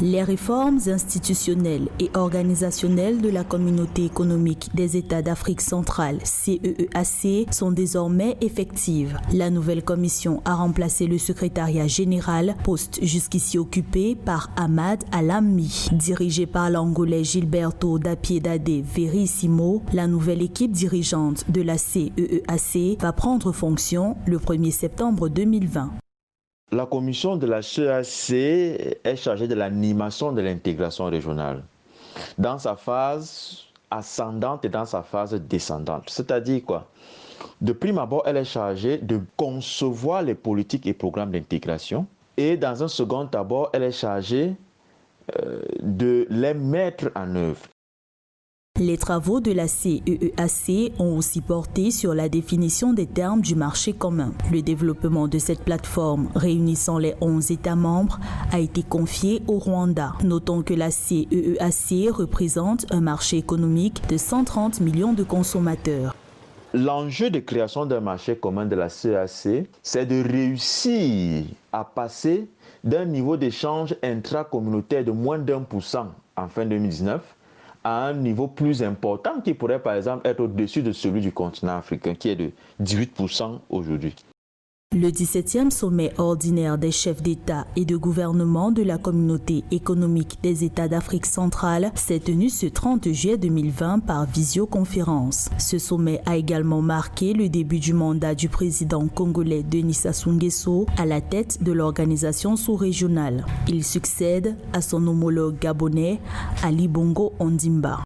Les réformes institutionnelles et organisationnelles de la Communauté économique des États d'Afrique centrale, CEEAC, sont désormais effectives. La nouvelle commission a remplacé le secrétariat général, poste jusqu'ici occupé par Ahmad Alammi. Dirigé par l'Angolais Gilberto da Piedade Verissimo, la nouvelle équipe dirigeante de la CEEAC va prendre fonction le 1er septembre 2020. La commission de la CEEAC est chargée de l'animation de l'intégration régionale dans sa phase ascendante et dans sa phase descendante. C'est-à-dire quoi? De prime abord, elle est chargée de concevoir les politiques et programmes d'intégration et dans un second abord, elle est chargée de les mettre en œuvre. Les travaux de la CEEAC ont aussi porté sur la définition des termes du marché commun. Le développement de cette plateforme réunissant les 11 États membres a été confié au Rwanda. Notons que la CEEAC représente un marché économique de 130 millions de consommateurs. L'enjeu de création d'un marché commun de la CEEAC, c'est de réussir à passer d'un niveau d'échange intracommunautaire de moins d'1% en fin 2019 à un niveau plus important qui pourrait par exemple être au-dessus de celui du continent africain qui est de 18% aujourd'hui. Le 17e sommet ordinaire des chefs d'État et de gouvernement de la Communauté économique des États d'Afrique centrale s'est tenu ce 30 juillet 2020 par visioconférence. Ce sommet a également marqué le début du mandat du président congolais Denis Sassou Nguesso à la tête de l'organisation sous-régionale. Il succède à son homologue gabonais Ali Bongo Ondimba.